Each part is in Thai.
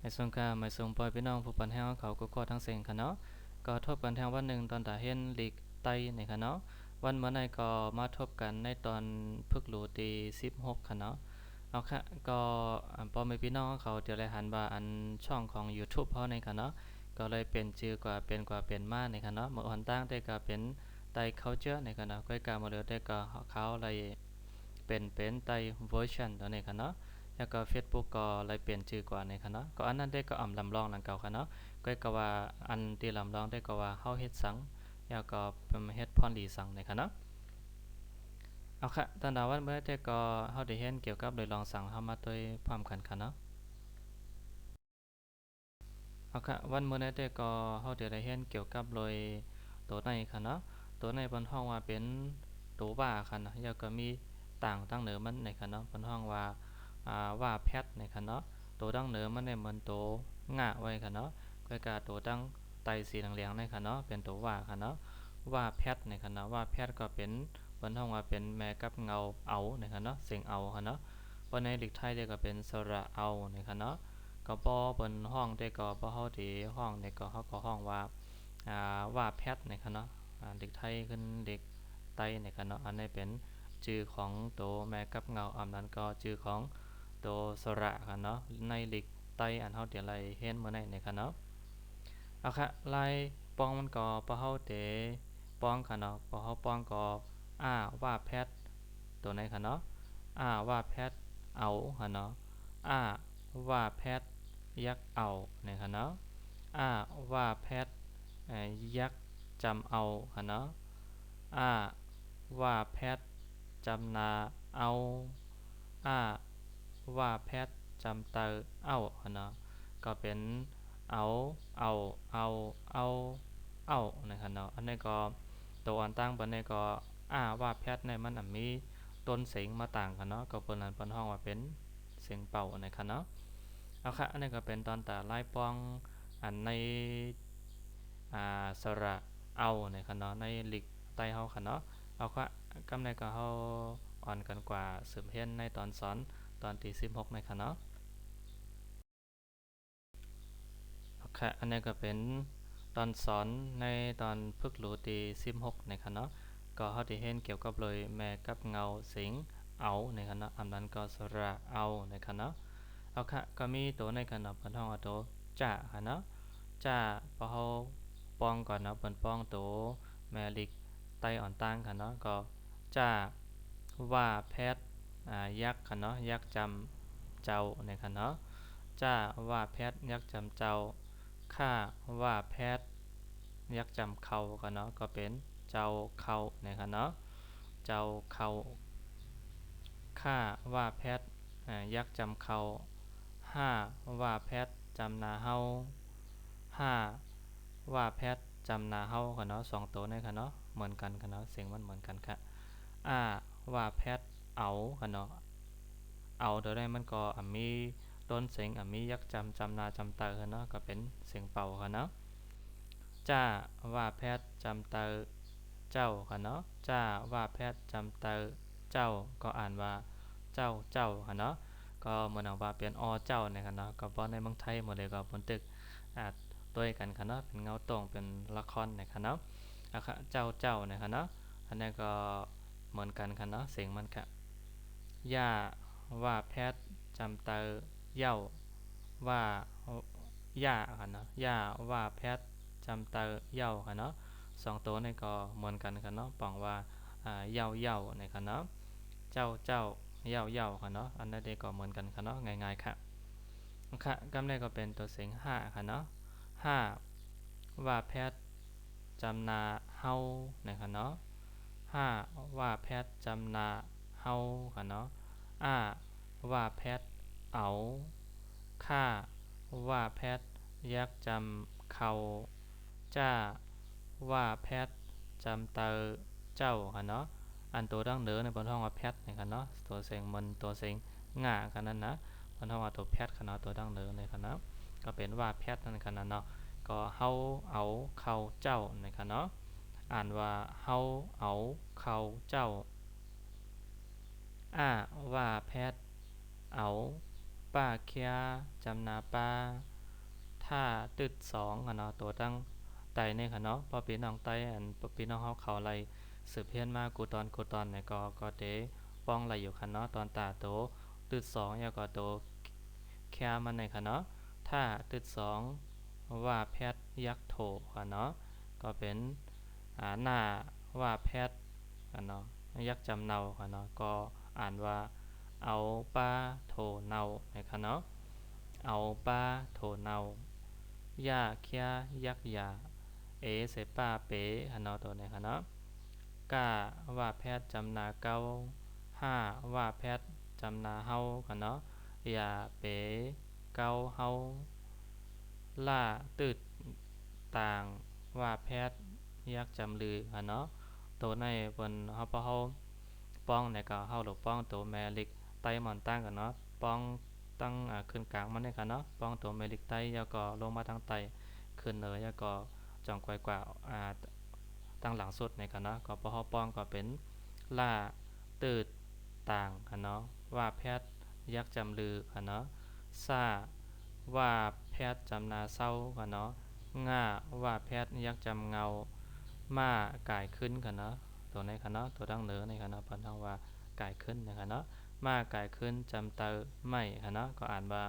ให้ส่งกาหมายส่งปล่อยพี่น้องผู้ปันแห้งเขาก็ทั้งเสียงค่ะเนาะก็ทบกันแทงวันหนึ่งตอนตาเห็นลีกไตในค่ะเนาะวันเมื่อไหร่ก็มาทบกันในตอนพึกหลูตี16ค่ะเนาะเอาค่ะก็พอมีพี่น้องเขาเดี๋ยวเลยหันว่าอันช่องของ YouTube เขาในค่ะเนาะก็เลยเปลี่ยนชื่อกว่าเป็นมาในค่ะเนาะเมื่อวันตั้งได้ก็เป็นไต culture ในค่ะเนาะก็การมาเดือได้ก็เขาเลยเป็นไต version ตัวนี้ค่ะเนาะแล้วก็ Facebook ก็เลยเปลี่ยนชื่อกว่าในค่ะเนาะก็อันนั้นได้ก็ลำลองหลังเก่าค่ะเนาะก็ว่าอันที่ลำลองได้ก็ว่าเฮาเฮ็ดสังแล้วก็เป็นเฮ็ดพรดีสังในค่ะเนาะเอาค่ะตอนดาวันเมื่อได้ก็เฮาได้เห็นเกี่ยวกับโดยลองสังเฮามาด้วยพร้อมกันค่ะเนาะเอาค่ะวันเมื่อได้ก็เฮาได้เห็นเกี่ยวกับโดยตัวในค่ะเนาะตัวในบนห้องว่าเป็นตัวว่าค่ะเนาะแล้วก็มีต่างตั้งเหนือมันในค่ะเนาะบนห้องว่าว่าแพทในค่ะเนาะตัวตั้งเหนือมันเนี่ยมันตัวง่าไว้ค่ะเนาะก็กาตัวตั้งไตสีเหลืองๆในค่ะเนาะเป็นตัวว่าค่ะเนาะว่าแพทในค่ะเนาะว่าแพทก็เป็นบนห้องว่าเป็นแม่กับเงาเอาในค่ะเนาะเสียงเอาค่ะเนาะวันในดิกไทยเด็กก็เป็นสระเอาในค่ะเนาะก็บ่บนห้องได้ก็บ่เฮาที่ห้องได้ก็เฮาก็ห้องว่าว่าแพทในค่ะเนาะเด็กไทยขึ้นเด็กไตในค่ะเนาะอันนี้เป็นชื่อของตัวแม่กับเงาอันนั้นก็ชื่อของตัวสระค่ะเนาะในดิกไตอันเฮาเดี๋ยวไล่เห็นมื้อในค่ะเนาะเอาค่ะไล่ป้องมันก็บ่เฮาเตป้องค่ะเนาะบ่เฮาป้องก็ว่าแพทตัวไหนค่ะเนาะว่าแพทเอาค่ะเนาะว่าแพทยักเอาเนี่ยค่ะเนาะว่าแพทยักจำเอาค่ะเนาะว่าแพทจำนาเอาว่าแพทจำเตอเอาค่ะเนาะก็เป็นเอาเอาเอาเอาเอานะครับเนาะอันนี้ก็ตัวอันตั้งบนนี้ก็ว่าแพทในมันมีต้นเสียงมาต่างกันเนาะก็เปิดนั้นเปิดห้องว่าเป็นเสียงเป่านะครับเนาะเอาค่ะอันนี้ก็เป็นตอนตาไล่ป้องอันในสระเอานะครับเนาะในลิกไตเฮาค่ะเนาะเอาค่ะกำในก็เฮาอ่อนกันกว่าสืบเห็นในตอนสอนตอนที่16นะครับเนาะเอาค่ะอันนี้ก็เป็นตอนสอนในตอนพึกหลูที่16นะครับเนาะก็เฮาได้เห็นเกี่ยวกับเลยแม่กับเงาสิงเอานะครับเนาะอันนั้นก็สระเอานะครับเนาะเอาค่ะก็มีตัวในกันเนาะเพิ่นฮ้องว่าตัวจ้าค่ะเนาะจ้าพอเฮาป้องก่อนเนาะเปิ้นป้องตัวแม่ลิกไตอ่อนตั้งค่ะเนาะก็จ้าว่าแพทย์ยักษ์ค่ะเนาะยักษ์จำเจ้าเนี่ยค่ะเนาะจ้าว่าแพทย์ยักษ์จำเจ้าข้าว่าแพทย์ยักษ์จำเขาค่ะเนาะก็เป็นเจ้าเขาเนี่ยค่ะเนาะเจ้าเขาข้าว่าแพทย์ยักษ์จำเขาห้าว่าแพทย์จำนาเฮาห้าว่าแพทย์จำนาเฮาค่ะเนาะสองตัวนี่ค่ะเนาะเหมือนกันค่ะเนาะเสียงมันเหมือนกันค่ะว่าแพทย์เอาค่ะเนาะเอาตัวได้มันก็มีต้นเสียงมียักษ์จำนาจำเตอค่ะเนาะก็เป็นเสียงเป่าค่ะเนาะจ้าว่าแพทย์จำเตอเจ้าค่ะเนาะจ้าว่าแพทย์จำเตอเจ้าก็อ่านว่าเจ้าค่ะเนาะก็เหมือนว่าเปลี่ยนเจ้าเนี่ยค่ะเนาะก็บ่ในเมืองไทยหมดเลยก็บนตึกตัวกันค่ะเนาะเป็นเงาตรงเป็นละครเนี่ยค่ะเนาะเจ้าเนี่ยค่ะเนาะอันนี้ก็เหมือนกันค่ะเนาะเสียงมันค่ะย่าว่าแพทย์จำเตอเย้าว่าย่าค่ะเนาะย่าว่าแพทย์จำเตอเย้าค่ะเนาะสองตัวนี่ก็เหมือนกันค่ะเนาะปองว่าเย้าเนี่ยค่ะเนาะเจ้าเย้าค่ะเนาะอันนั้นเด็กก็เหมือนกันค่ะเนาะง่ายๆค่ะค่ะกำเนิดก็เป็นตัวเสียงห้าค่ะเนาะห้าว่าแพทย์จำนาเฮานะครับเนาะห้าว่าแพทย์จำนาเฮาค่ะเนาะว่าแพทย์เอาค่าว่าแพทย์ยักจำเขาจ้าว่าแพทย์จำเตอเจ้าค่ะเนาะอันตัวดั้งเดิมในบนห้องว่าแพทย์นะครับเนาะตัวเสียงมันตัวเสียงง่ากันนั้นนะบนห้องว่าตัวแพทย์ค่ะเนาะตัวดั้งเดิมเลยค่ะเนาะก็เป็นว่าแพทย์นั่นค่ะเนาะก็เฮาเอาเขาเจ้านะครับเนาะอ่านว่าเฮาเอาเขาเจ้าว่าแพทย์เอาป้าเคียจำนาป้า ถ้าตึดสองเนาะตัวตั้งไตเนี่ยค่ะเนาะพอพี่น้องไตอันพี่น้องเขาไรสืบเพี้ยนมากูตอนเนี่ยก็เตป้องไรอยู่ค่ะเนาะตอนตาโตตึดสองแล้วก็โตแค่มันเนี่ยค่ะเนาะถ้าตึดสองว่าแพทย์ยักษ์โถค่ะเนาะก็เป็นหน้าว่าแพทย์ค่ะเนาะยักษ์จำเนาค่ะเนาะก็อ่านว่าเอาป้าโถเนานะคะเนาะเอาป้าโถเนาย่าเคียยักยาเอเสป้าเป๋ค่ะเนาะตัวนี้ค่ะเนาะก้าว่าแพทย์จำนาเก้าห้าว่าแพทย์จำนาเฮาค่ะเนาะอย่าเป๋เก้าเฮาล่าตืดต่างว่าแพทย์ยักจำลือค่ะเนาะตัวในบนเฮาพอเฮาป้องในก็เฮาหรือป้องตัวแมลิกไตมอนตั้งกันเนาะป้องตั้งขึ้นกลางมันเนี่ยค่ะเนาะป้องตัวแมลิกไตแล้วก็ลงมาทางไตขึ้นเหนือแล้วก็จ่องไกวกว่าตั้งหลังสุดในกันเนาะก็พอเฮาป้องก็เป็นล่าตืดต่างค่ะเนาะว่าแพทย์ยักจำลือค่ะเนาะซาว่าแพทย์จำนาเศร้าค่ะเนาะง่าว่าแพทย์ยักจำเงามากายขึ้นค่ะเนาะตัวในค่ะเนาะตัวดั้งเหนือในค่ะเนาะเพิ่นเฮาว่ากายขึ้นนะคะเนาะมากายขึ้นจำเตอไม่ค่ะเนาะก็อ่านว่า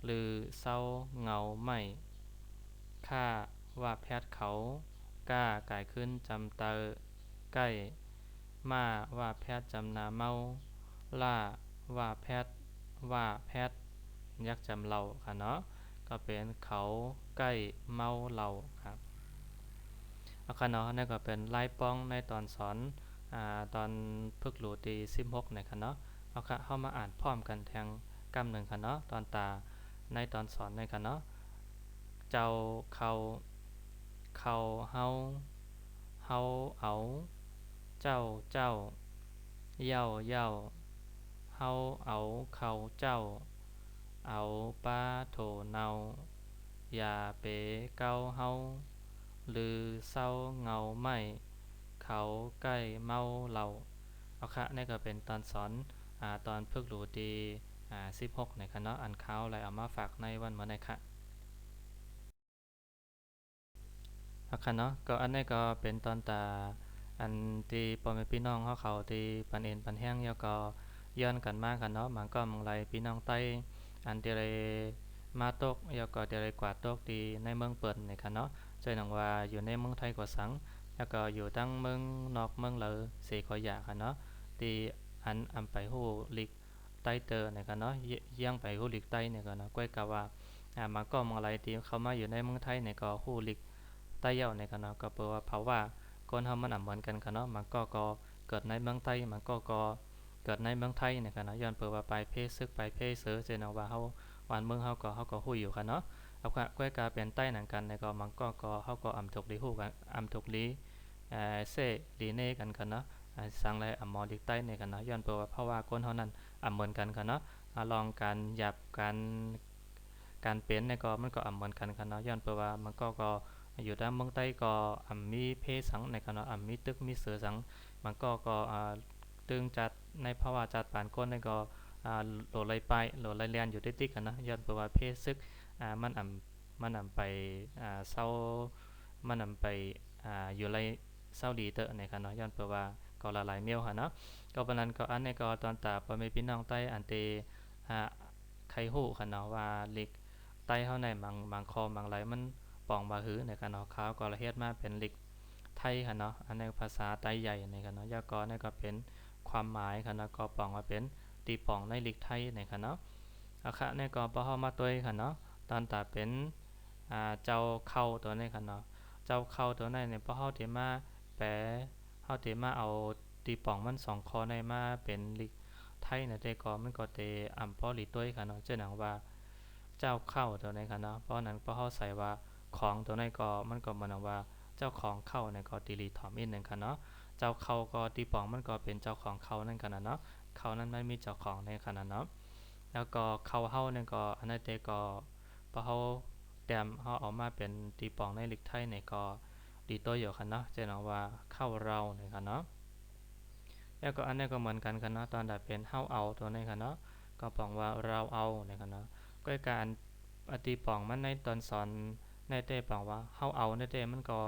ลือเศร้าเงาไม่ค่าว่าแพทย์เขากล้ากายขึ้นจำเตอใกล้มาว่าแพทย์จำนาเมาล่าว่าแพทย์ยักจำเราค่ะเนาะก็เป็นเขาใกล้เมาเราครับเอาค่ะเนาะนั่นก็เป็นไล่ป้องในตอนสอนตอนพึกหลูตี16ในค่ะเนาะเอาค่ะเข้ามาอ่านพร้อมกันแทงกำหนึ่งค่ะเนาะตอนตาในตอนสอนในค่ะเนาะเจ้าเขาเฮาเอาเจ้าเย้าเฮาเอาเขาเจ้าเอาป้าโถเนาอย่าเป๋เก้าเฮาลือเศร้าเงาไม่เขาใกล้เมาเราเอาค่ะนี่ก็เป็นตอนสอนตอนพึกหลูดี16ในคณะอันเขาอะไรเอามาฝากในวันเมื่อในค่ะเอาค่ะเนาะก็อันนี้ก็เป็นตอนตาอันที่พ่อแม่พี่น้องเขาที่ปันเอ็นปันแห้งแล้วก็ย้อนกันมากกันเนาะมันก็มังไรพี่น้องใต้อันที่ไรมาตกแล้วก็ที่ไรกวาดตกที่ในเมืองเปิดในค่ะเนาะใจหนังว่าอยู่ในเมืองไทยกว่าสังแล้วก็อยู่ตั้งเมืองนอกเมืองเลยเสกขอยากค่ะเนาะที่อันไปหูลิกใต้เตอร์ในค่ะเนาะย่างไปหูลิกใต้เนี่ยก็เนาะก้อยกะว่ามันก็มังไรที่เขามาอยู่ในเมืองไทยเนี่ยก็หูลิกใต้เย้าในกันเนาะก็แปลว่าเพราะว่าคนเฮามันเหมือนกันกันเนาะมันก็เกิดในเมืองไทยมันก็เกิดในเมืองไทยในกันเนาะย้อนเปิดว่าไปเพศซึกไปเพศเสือเจนว่าเฮาวันเมืองเฮาก็ฮู้อยู่กันเนาะเอาค่ะก้อยกาเป็นใต้หนังกันในก็มันก็เฮาก็อำถูกลีฮู้กันอำถูกลีเซลีเนกันกันเนาะสังไรอำมอลิกใต้ในกันเนาะย้อนเปิดว่าเพราะว่าคนเฮานั้นเหมือนกันกันเนาะลองการหยับการเป็นในก็มันก็เหมือนกันกันเนาะย้อนเปิดว่ามันก็อยู่ด้านเมืองใต้ก็มีเพศสังในคณะมีตึกมีเสือสังมันก็ตึงจัดในภาวะจัดปานก้นในก็โหลดไหลไปโหลดไหลเลียนอยู่ติดๆกันนะย้อนเปิดว่าเพศซึกมันไปเศร้ามันไปอยู่ไรเศร้าดีเตอในคณะย้อนเปิดว่าก็ละลายเมียวค่ะเนาะก็ปนั้นก็อันในก็ตอนตาพอไม่พี่น้องใต้อันเตใครหู้ค่ะเนาะว่าลิกใต้เฮาในบางคอบางไหลมันปองบาหือในกันเนาะข้าวก็ละเฮ็ดมาเป็นลิกไทยค่ะเนาะอันในภาษาไต้ใหญ่ในกันเนาะยากรนี่ก็เป็นความหมายค่ะเนาะก็ปองว่าเป็นตีปองในลิกไทยในค่ะเนาะอาคะในก็บ่เฮามาตัวค่ะเนาะตอนตาเป็นเจ้าเข้าตัวนี้ค่ะเนาะเจ้าเข้าตัวนี้เนี่ยพอเฮาสิมาแปลเฮาสิมาเอาตีปองมัน2ข้อในมาเป็นลิกไทยเนี่ยแต่ก็มันก็เตอำพอลิตัวค่ะเนาะเจ้าหนังว่าเจ้าเข้าตัวนี้ค่ะเนาะเพราะนั้นพอเฮาใส่ว่าของตัวนี้ก็มันก็มันว่าเจ้าของเข้าเนี่ยก็ตีรีถอมอีกนึงค่ะเนาะเจ้าเข้าก็ตีปองมันก็เป็นเจ้าของเข้านั่นกันนะเนาะเข้านั้นมันมีเจ้าของในขณะเนาะแล้วก็เข้าเฮาเนี่ยก็อันนั้นแต่ก็พอเฮาแต้มเฮาออกมาเป็นตีปองในลิกไทยเนี่ยก็ดีตัวอยู่ค่ะเนาะเจ้าว่าเข้าเราเนี่ยค่ะเนาะแล้วก็อันนี้ก็เหมือนกันค่ะเนาะตอนดับเป็นเฮาเอาตัวนี้ค่ะเนาะก็ปองว่าเราเอาเนี่ยค่ะเนาะก็การ อตีปองมันในตอนสอนในเต้ปองว่าเฮาเอาในเต้มันก็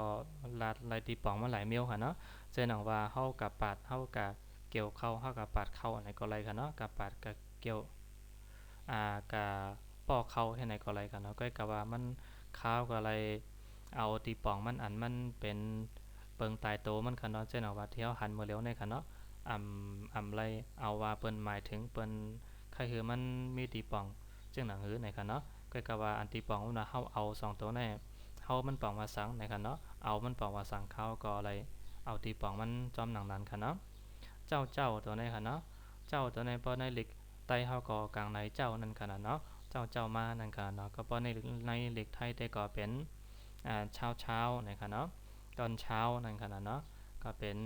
ลายตีปองมันหลายเมียวค่ะเนาะเจนว่าเฮากับปาดเฮากับเกี่ยวเข้าเฮากับปาดเข้าอะไรก็ไรค่ะเนาะกับปาดกับเกี่ยวกับปอกเข้าให้ไหนก็ไรค่ะเนาะก็กับว่ามันข้าวก็อะไรเอาตีปองมันอันมันเป็นเปิงตายโตมันค่ะเนาะเจนว่าเที่ยวหันมือเลี้ยวในค่ะเนาะไรเอาว่าเปิ้นหมายถึงเปิ้นใครคือมันมีตีปองจึงหนังหือในค่ะเนาะก็กับว่าอันตีปองมันเฮาเอา2ตัวแน่เฮามันปองว่าสังในค่ะเนาะเอามันปองว่าสังข้าวก็อะไรเอาตีปองมันจอมหนังนั้นค่ะเนาะเจ้าตัวในค่ะเนาะเจ้าตัวในป้อในเหล็กไตเฮาก็กลางในเจ้านั่นค่ะเนาะเจ้ามานั่นค่ะเนาะก็ป้อในเหล็กไทยแต่ก็เป็นเช้าในค่ะเนาะตอนเช้านั่นค่ะเนาะก็เป็น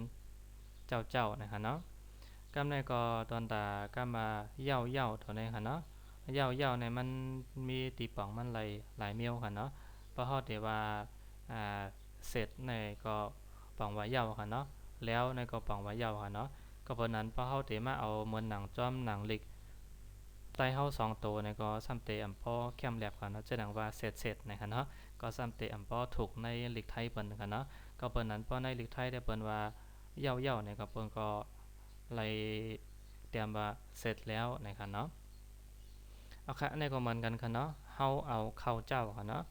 เจ้านะคะเนาะกำในก็ตอนตาก็มาเย่าตัวในค่ะเนาะเย่าในมันมีตีป่องมันหลายเมียวค่ะเนาะเพราะฮอดแต่ว่าเสร็จในก็ป่องว่าเย่าค่ะเนาะแล้วในก็ป่องว่าเย่าค่ะเนาะก็เพราะนั้นพอเฮาเตมาเอาเหมือนหนังจ้อมหนังลิกไต้เฮา2ตัวในก็ซ้ำเตอำพอแคมแลบค่ะเนาะจะดังว่าเสร็จนะคะเนาะก็ซ้ำเตอำพอถูกในลิกไทยเปิ้นค่ะเนาะก็เปิ้นนั้นพอในลิกไทยได้เปิ้นว่าเย่าเนี่ยก็เปิ้นก็ไล่เตรียมว่าเสร็จแล้วนะคะเนาะเอาค่ะในก็เหมือนกันค่ะเนาะเฮาเอาข้าวเจ้าค่ะเนาะ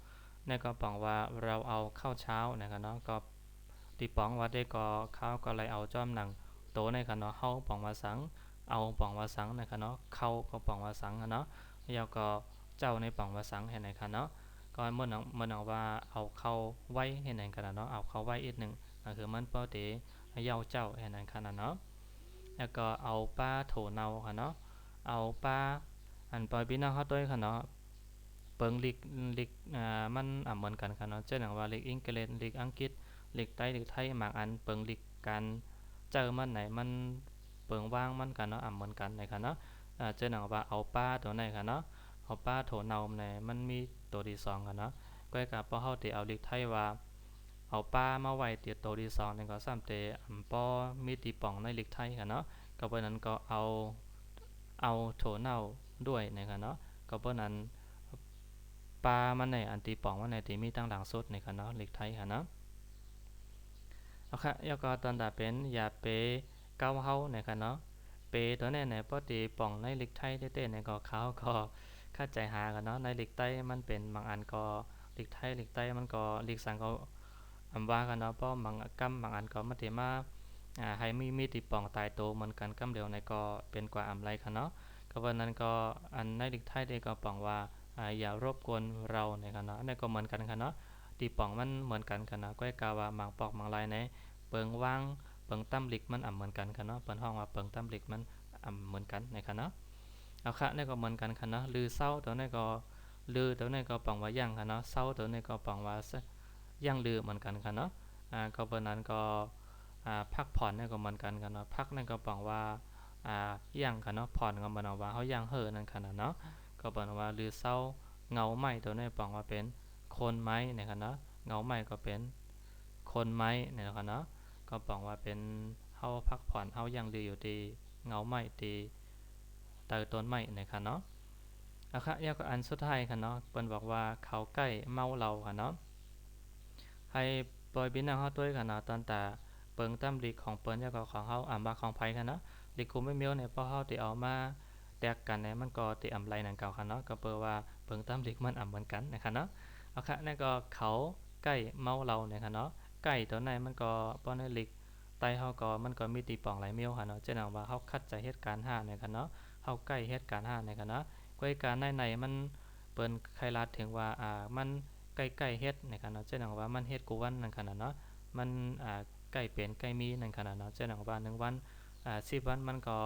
ในก็ปองว่าเราเอาข้าวเช้านะคะเนาะก็ตีปองว่าได้ก็ข้าวก็ไล่เอาจ้อมหนังโตในค่ะเนาะเฮาปองว่าสังเอาปองว่าสังนะคะเนาะเข้าก็ปองว่าสังเนาะแล้วก็เจ้าในปองว่าสังให้ไหนค่ะเนาะก็เมื่อว่าเอาเข้าไว้ให้ไหนกันเนาะเอาเข้าไว้อีกนึงก็คือมันปกติเยาเจ้าให้ไหนค่ะเนาะแล้วก็เอาป้าโถเนาค่ะเนาะเอาป้าอันปอยพี่น้องเขาด้วยค่ะเนาะเปิงลิกมันเหมือนกันค่ะเนาะเช่นอย่างว่าลิกอังกฤษลิกอังกฤษลิกไทยบางอันเปิงลิกการเจอมันไหนมันเปิงว่างมันกันเนาะเหมือนกันในค่ะเนาะเช่นอย่างว่าเอาป้าตัวไหนค่ะเนาะเอาป้าโถเนาไหนมันมีตัวที่2ค่ะเนาะก็กับพอเฮาติเอาลิกไทยว่าเอาป้ามาไว้ติดตัวที่2นี่ก็ซ้ำเตปอมีตีป่องในลิกไทยค่ะเนาะก็เพราะนั้นก็เอาโถเน่าด้วยนะครับเนาะก็เพราะนั้นปลามันในอันตีป่องมันในตีมีตั้งหลังสุดในค่ะเนาะเล็กไทยค่ะเนาะเอาค่ะแล้วก็ตอนตาเป็นอย่าเปเก้าเฮาในค่ะเนาะเปตัวนี้ในปกติป่องในเล็กไทยเต้ๆในก็เขาก็คาดใจหากันเนาะในเล็กไต้มันเป็นบางอันก็เล็กไทยมันก็เล็กสังก็ว่ากันเนาะเพราะบางบางอันก็มันเตมาให้มีตีป่องตายโตเหมือนกันกำเดียวในก็เป็นกว่าไรค่ะเนาะก็วันนั้นก็อันในเล็กไทยได้ก็ป่องว่าอย่ารบกวนเราในคณะนี่ก็เหมือนกันค่ะเนาะตีป่องมันเหมือนกันค่ะเนาะก็กล่าวว่าบางปอกบางลายในเปิงว่างเปิงตั้มลิกมันเหมือนกันค่ะเนาะเปิ้นห้องว่าเปิงตั้มลิกมันเหมือนกันในคณะเอาค่ะนี่ก็เหมือนกันค่ะเนาะลือเศร้าตัวนี้ก็ลือตัวนี้ก็ป่องว่าย่างค่ะเนาะเศร้าตัวนี้ก็ป่องว่าย่างลือเหมือนกันค่ะเนาะก็เพราะนั้นก็พักผ่อนนี่ก็เหมือนกันค่ะเนาะพักนี่ก็ป่องว่าย่างค่ะเนาะผ่อนก็เหมือนว่าเฮาย่างเฮ่อนั่นค่ะเนาะก็บอกว่าลือเศร้าเงาไม้ตัวนี้บอกว่าเป็นโคนไม้นะครับเนาะเงาไม้ก็เป็นโคนไม้นะครับเนาะก็บอกว่าเป็นเฮาพักผ่อนเฮายังดีอยู่ที่เงาไม้ที่ใต้ต้นไม้นะครับเนาะอะค่ะแล้วก็อันสุดท้ายค่ะเนาะเปิ้นบอกว่าเขาใกล้เมาเราค่ะเนาะให้ปล่อยบินเฮาด้วยค่ะเนาะตอนตาเปิงตามลิกของเปิ้นแล้วก็ของเฮาว่าของไผค่ะเนาะลิกคุมไม่เมียวเนี่ยพอเฮาที่เอามาแตกกันเนี่ยมันก็ติไรนั่นเก่าค่ะเนาะก็เปิดว่าเปิงตามลิกมันเหมือนกันนะคะเนาะเอาค่ะนั่นก็เขาใกล้เมาเราเนี่ยค่ะเนาะใกล้ตัวไหนมันก็ป้อนในลิกไตเฮาก็มันก็มีตีป่องหลายเมียวค่ะเนาะเช่นว่าเฮาคัดใจเหตุการณ์5เนี่ยค่ะเนาะเฮาใกล้เหตุการณ์5เนี่ยค่ะเนาะก็เหตุการณ์ในมันเปิ้นใครลาดถึงว่ามันใกล้ๆเฮ็ดในขณะเช่นว่ามันเฮ็ดกูวันนั่นขนาดเนาะมันใกล้เปลี่ยนใกล้มีนั่นขนาดเนาะเช่นว่า1วัน10วันมันก็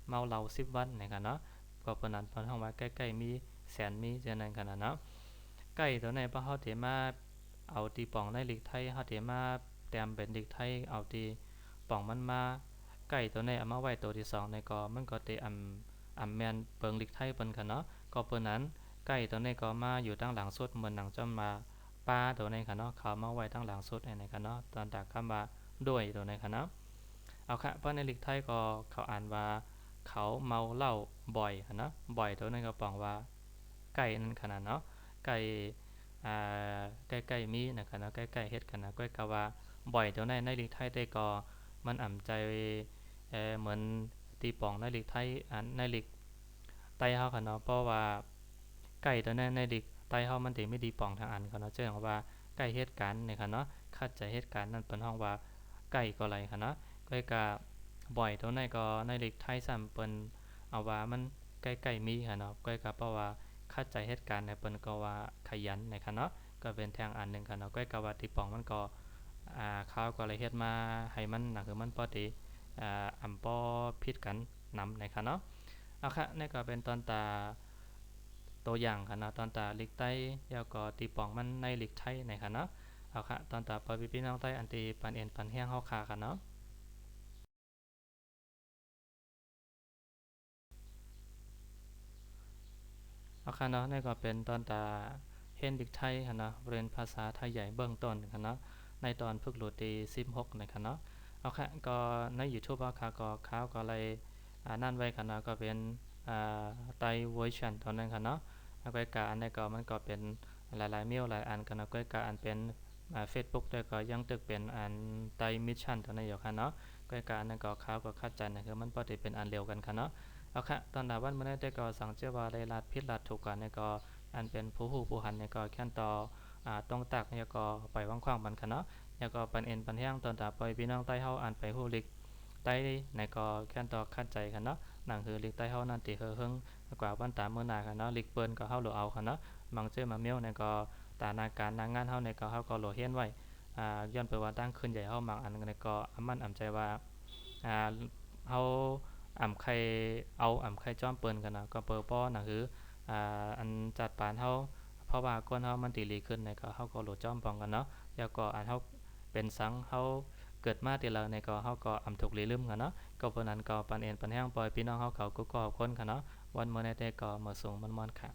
เมาเหล้า10วันในขณะเนาะก็เปิ้นนั้นเพิ่นฮ้องว่าใกล้ๆมีแสนมีจังนั้นขนาดเนาะใกล้ตัวไหนพอเฮาสิมาเอาตีป่องในลีกไทยเฮาสิมาแต้มเป็นลีกไทยเอาตีป่องมันมาใกล้ตัวไหนเอามาไว้ตัวที่2ในก็มันก็สิแม่นเปิงลีกไทยเปิ้นค่ะเนาะก็เปิ้นนั้นใกล้ตัวนี้ก็มาอยู่ตั้งหลังสุดเหมือนหนังจ้ามาป้าตัวนี้ค่ะเนาะเขามาไว้ตั้งหลังสุดในค่ะเนาะตอนตากคำว่าด้วยตัวนี้ค่ะเนาะเอาค่ะเพราะในลิกไทยก็เขาอ่านว่าเขาเมาเหล้าบ่อยค่ะเนาะบ่อยตัวนี้ก็ปองว่าใกล้นั่นขนาดเนาะ ใกล้ใกล้ๆมีนะครับเนาะใกล้ๆเฮ็ดกันนะก้อยกะว่าบ่อยเดี๋ยวในลีกไทยได้ก็มันอ่ำใจเหมือนตีป่องในลีกไทยในลีกไต้เฮาค่ะเนาะเพราะว่าใกล้ตัวในลีกไต้เฮามันสิมีดีป่องทางอันค่ะเนาะเจ้าว่าใกล้เหตุการณ์นี่ค่ะเนาะคัดใจเหตุการณ์นั้นเป็นห้องว่าใกล้ก็ไรค่ะเนาะก้อยกะบ่อยตัวในก็ในลีกไทยซ้ำเปิ้นเอาว่ามันใกล้ๆมีค่ะเนาะก้อยกะเพราะว่าคัดใจเหตุการณ์ในเปิ้นก็ว่าขยันนะคะเนาะก็เป็นทางอันนึงค่ะเนาะก้อยกะว่าตีป่องมันก็ข่าวก็เลยเฮ็ดมาให้มันน่ะคือมันพอดีอำป้อผิดกันนำนะคะเนาะเอาค่ะนี่ก็เป็นตอนตาตัวอย่างค่ะเนาะตอนตาลีกใต้แล้วก็ตีป่องมันในลีกไทยนะคะเนาะเอาค่ะตอนตาปอพี่น้องใต้อันตีปันเอ็นปันแห้งเฮาคาค่ะเนาะเอาค่ะเนาะนี่ก็เป็นตอนตาเฮนดิกไทยค่ะเนาะเรียนภาษาไทยใหญ่เบื้องต้นค่ะเนาะในตอนฝึกโหลดตี16นะคะเนาะเอาค่ะก็ใน YouTube เอาค่ะก็ข่าวก็เลยนั่นไว้ค่ะเนาะก็เป็นอ่าไต้เวอร์ชันตอนนั้นค่ะเนาะแล้วก็การอันนี้ก็มันก็เป็นหลายๆเมลหลายอันกันเนาะก็การอันเป็นFacebook ด้วยก็ยังตึกเป็นอันไต้มิชชั่นตอนนั้นอยู่ค่ะเนาะก็การอันนั้นก็ข่าวก็คัดใจนะคือมันปกติเป็นอันเร็วกันค่ะเนาะ เอาค่ะตอนดาวันเมื่อได้ก็สังเจว่าได้รัดพิษรัดถูกกันในก็อันเป็นผู้หูผู้หันในก็แค่นต่อต้องตักเนี่ยก็ปล่อยว่างๆมันกันเนาะแล้วก็ปันเอ็นปันแห้งตอนดาปล่อยพี่น้องใต้เฮาอ่านไปหูลิกใต้ในก็แค่นต่อคัดใจกันเนาะหนังคือลิกใต้เฮานั่นตีเฮอเฮิงกว่าวันตามเมื่อนากันเนาะลิกเปิ้นก็เฮาโหลเอากันเนาะบางเจอมาเมียวในก็ตานาการนางงานเฮาในก็เฮาก็โหลเฮียนไว้ย้อนไปว่าตั้งขึ้นใหญ่เฮาบางอันในก็อำมันอำใจว่าเฮาใครเอาใครจ้อมเปิ้นกันนะก็เปิดป้อนะคืออันจัดปานเฮาเพราะว่าก้นเฮามันตีรีขึ้นในก็เฮาก็โหลดจ้อมปองกันเนาะแล้วก็อันเฮาเป็นสังเฮาเกิดมาทีละในก็เฮาก็ถูกลีลืมกันเนาะก็เพราะนั้นก็ปันเอ็นปันแห้งปล่อยพี่น้องเฮาเขาก็คนกันเนาะวันเมื่อในแต่ก็มาส่งมันๆค่ะ